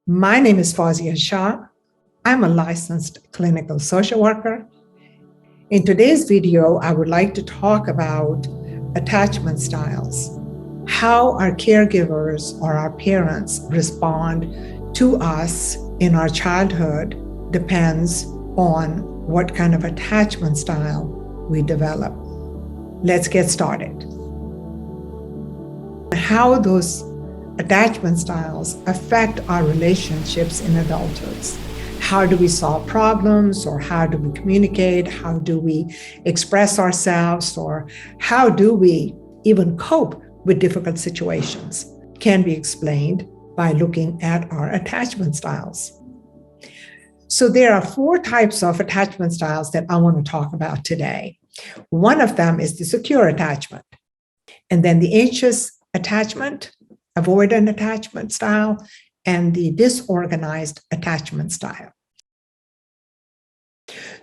My name is Fauzia Shah. I'm a licensed clinical social worker. In today's video, I would like to talk about attachment styles, how our caregivers or our parents respond to us in our childhood depends on what kind of attachment style we develop. Let's get started. How those attachment styles affect our relationships in adulthood. How do we solve problems, or how do we communicate? How do we express ourselves, or how do we even cope with difficult situations? Can be explained by looking at our attachment styles. So there are 4 types of attachment styles that I want to talk about today. One of them is the secure attachment, and then the anxious attachment, avoidant attachment style, and the disorganized attachment style.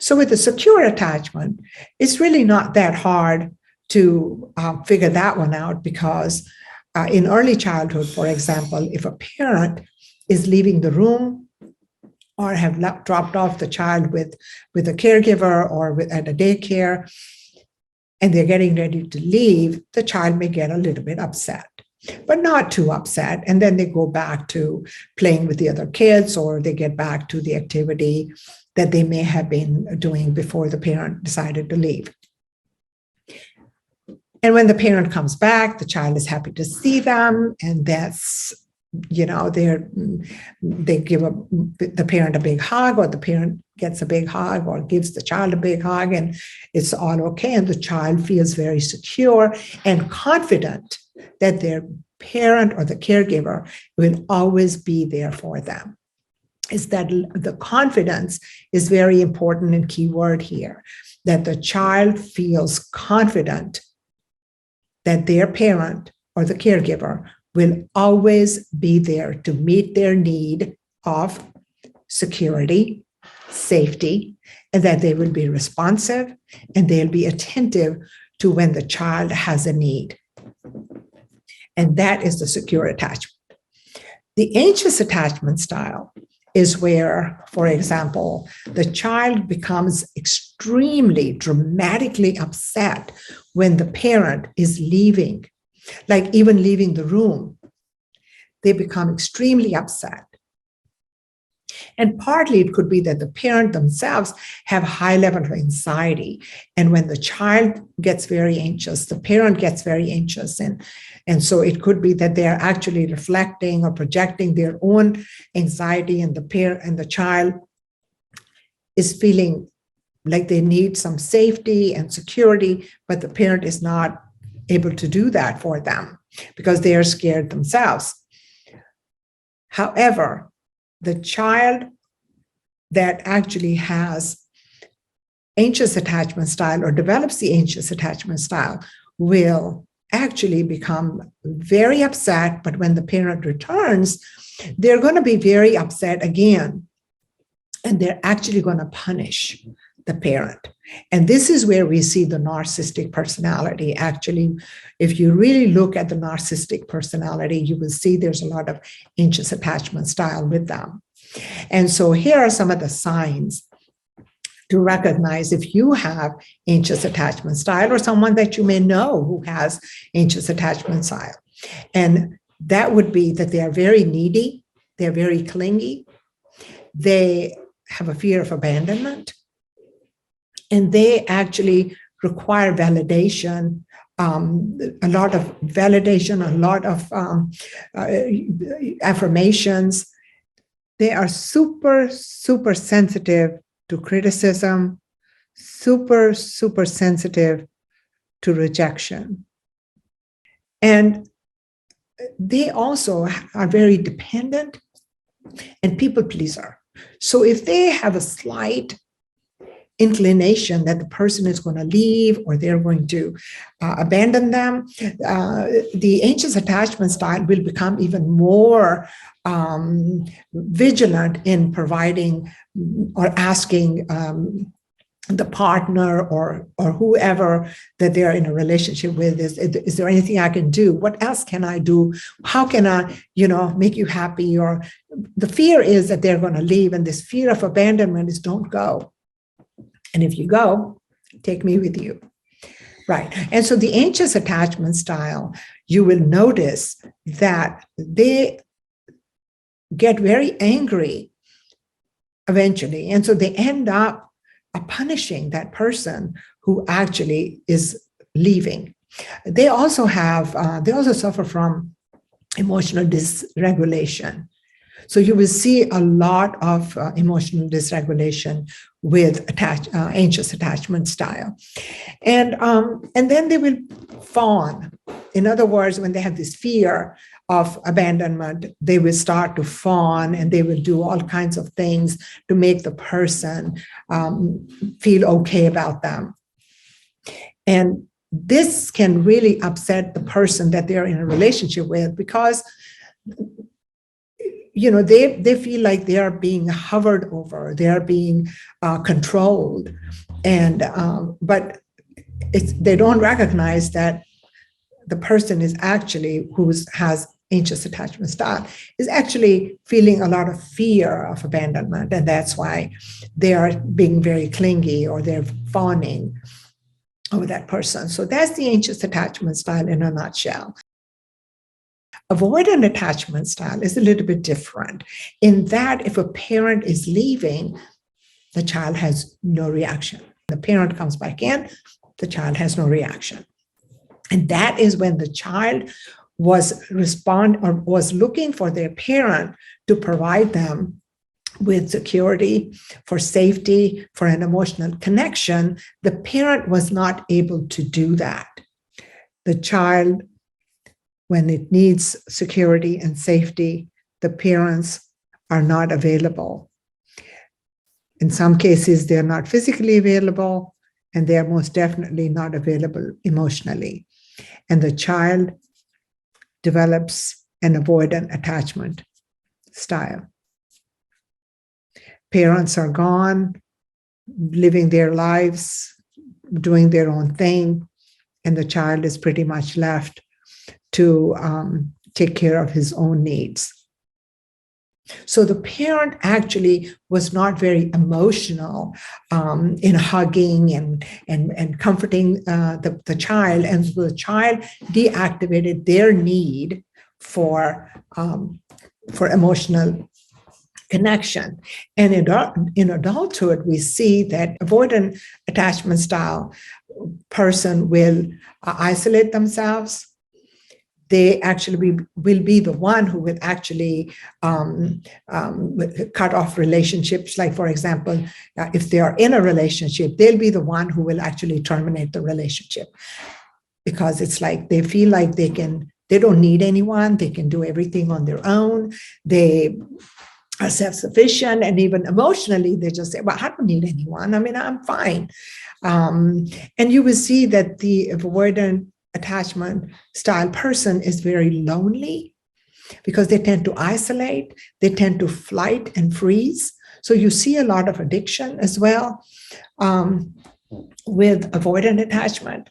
So with the secure attachment, it's really not that hard to figure that one out, because in early childhood, for example, if a parent is leaving the room or have dropped off the child with a caregiver or at a daycare, and they're getting ready to leave, the child may get a little bit upset, but not too upset. And then they go back to playing with the other kids, or they get back to the activity that they may have been doing before the parent decided to leave. And when the parent comes back, the child is happy to see them, and that's, they give the parent a big hug, or the parent gets a big hug, or gives the child a big hug, and it's all okay. And the child feels very secure and confident that their parent or the caregiver will always be there for them. Is that the confidence is very important and key word here, that the child feels confident that their parent or the caregiver will always be there to meet their need of security, safety, and that they will be responsive and they'll be attentive to when the child has a need. And that is the secure attachment. The anxious attachment style is where, for example, the child becomes extremely dramatically upset when the parent is leaving, like even leaving the room. They become extremely upset. And partly it could be that the parent themselves have high level of anxiety. And when the child gets very anxious, the parent gets very anxious. And so it could be that they're actually reflecting or projecting their own anxiety, and the parent and the child is feeling like they need some safety and security, but the parent is not able to do that for them because they are scared themselves. However, the child that actually has anxious attachment style or develops the anxious attachment style will actually become very upset, but when the parent returns, they're going to be very upset again, and they're actually going to punish the parent. And this is where we see the narcissistic personality. Actually, if you really look at the narcissistic personality, you will see there's a lot of anxious attachment style with them. And so here are some of the signs to recognize if you have anxious attachment style, or someone that you may know who has anxious attachment style. And that would be that they are very needy, they're very clingy, they have a fear of abandonment, and they actually require validation, a lot of validation, a lot of affirmations. They are super, super sensitive to criticism, super, super sensitive to rejection. And they also are very dependent and people pleaser. So if they have a slight inclination that the person is going to leave or they're going to abandon them, the anxious attachment style will become even more vigilant in providing or asking the partner or whoever that they're in a relationship with is there anything I can do? What else can I do? How can I, make you happy? Or the fear is that they're going to leave, and this fear of abandonment is don't go. And if you go, take me with you. Right. And so the anxious attachment style, you will notice that they get very angry eventually. And so they end up punishing that person who actually is leaving. They also suffer from emotional dysregulation. So you will see a lot of emotional dysregulation with anxious attachment style. And then they will fawn. In other words, when they have this fear of abandonment, they will start to fawn, and they will do all kinds of things to make the person feel okay about them. And this can really upset the person that they're in a relationship with, because they feel like they are being hovered over, they are being controlled, and but they don't recognize that the person is actually has anxious attachment style is actually feeling a lot of fear of abandonment, and that's why they are being very clingy or they're fawning over that person. So that's the anxious attachment style in a nutshell. Avoidant attachment style is a little bit different in that if a parent is leaving, the child has no reaction. The parent comes back in, the child has no reaction. And that is when the child was looking for their parent to provide them with security, for safety, for an emotional connection. The parent was not able to do that. The child, when it needs security and safety, the parents are not available. In some cases, they're not physically available, and they're most definitely not available emotionally. And the child develops an avoidant attachment style. Parents are gone, living their lives, doing their own thing, and the child is pretty much left to take care of his own needs. So the parent actually was not very emotional in hugging and comforting the child, and so the child deactivated their need for emotional connection. And in adulthood, we see that avoidant attachment style person will isolate themselves. They actually will be the one who will actually cut off relationships. Like, for example, if they are in a relationship, they'll be the one who will actually terminate the relationship, because it's like they feel like they don't need anyone. They can do everything on their own. They are self-sufficient, and even emotionally, they just say, well, I don't need anyone. I mean, I'm fine. And you will see that the avoidant attachment style person is very lonely, because they tend to isolate, they tend to flight and freeze. So you see a lot of addiction as well with avoidant attachment,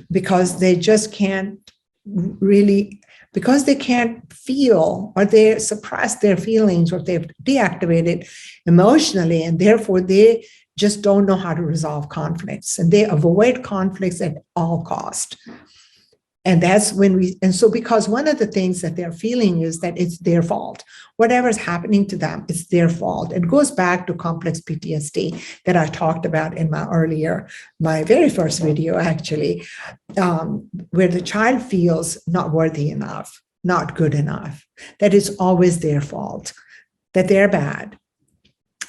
because they just can't really, because they can't feel, or they suppress their feelings, or they've deactivated emotionally, and therefore they just don't know how to resolve conflicts, and they avoid conflicts at all cost. And that's when so because one of the things that they're feeling is that it's their fault. Whatever's happening to them, it's their fault. It goes back to complex PTSD that I talked about in my very first video, actually, where the child feels not worthy enough, not good enough, that it's always their fault, that they're bad,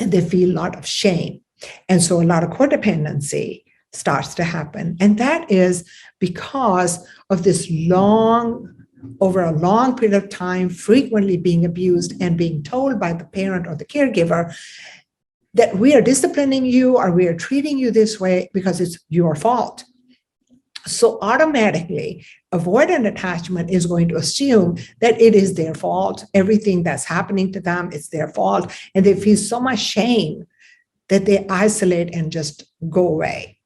and they feel a lot of shame. And so a lot of codependency starts to happen. And that is because of this over a long period of time, frequently being abused and being told by the parent or the caregiver that we are disciplining you, or we are treating you this way because it's your fault. So automatically, avoidant attachment is going to assume that it is their fault. Everything that's happening to them is their fault. And they feel so much shame that they isolate and just go away.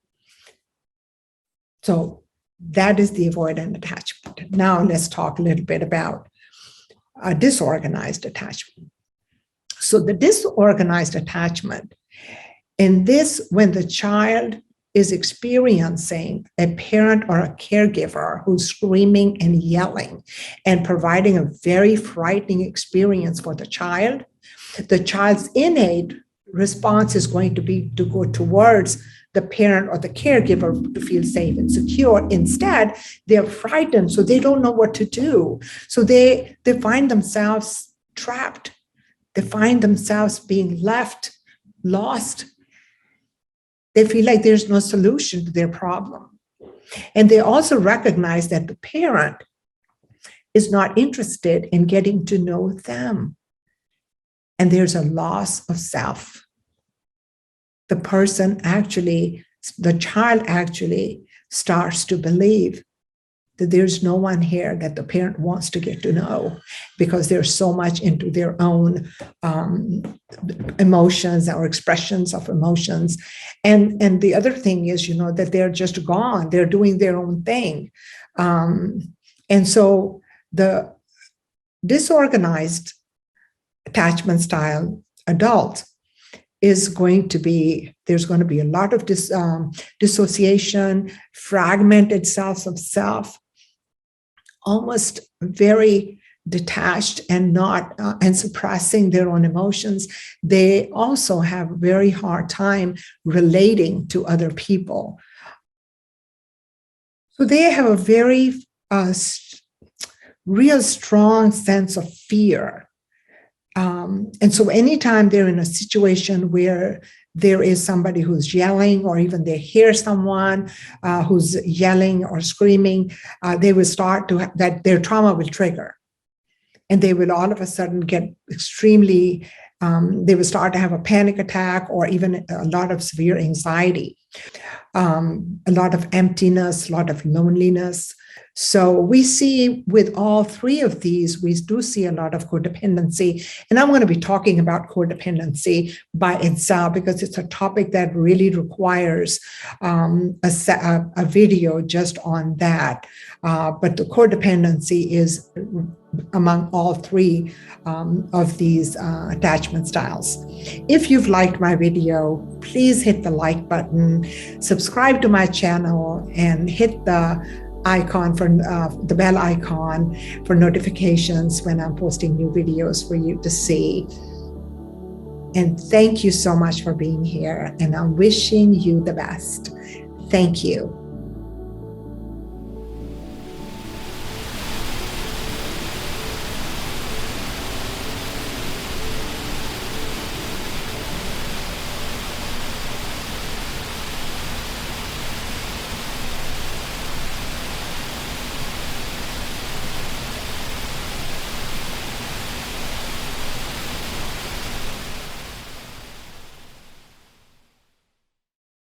So that is the avoidant attachment. Now let's talk a little bit about disorganized attachment. So the disorganized attachment, in this, when the child is experiencing a parent or a caregiver who's screaming and yelling and providing a very frightening experience for the child's innate response is going to be to go towards the parent or the caregiver to feel safe and secure. Instead, they're frightened, so they don't know what to do. So they find themselves trapped. They find themselves being left, lost. They feel like there's no solution to their problem. And they also recognize that the parent is not interested in getting to know them. And there's a loss of self. The child actually starts to believe that there's no one here that the parent wants to get to know, because they're so much into their own emotions or expressions of emotions. And the other thing is, that they're just gone. They're doing their own thing. And so the disorganized attachment style adult is going to be, there's going to be a lot of dissociation, fragmented sense of self, almost very detached and not and suppressing their own emotions. They also have a very hard time relating to other people. So they have a very real strong sense of fear. And so anytime they're in a situation where there is somebody who's yelling, or even they hear someone who's yelling or screaming, they will start to, that their trauma will trigger. And they will all of a sudden get extremely, they will start to have a panic attack or even a lot of severe anxiety, a lot of emptiness, a lot of loneliness. So we see with all three of these, we do see a lot of codependency. And I'm going to be talking about codependency by itself, because it's a topic that really requires a video just on that. But the codependency is among all three of these attachment styles. If you've liked my video, please hit the like button, subscribe to my channel, and hit the icon for the bell icon for notifications when I'm posting new videos for you to see. And thank you so much for being here, and I'm wishing you the best. Thank you.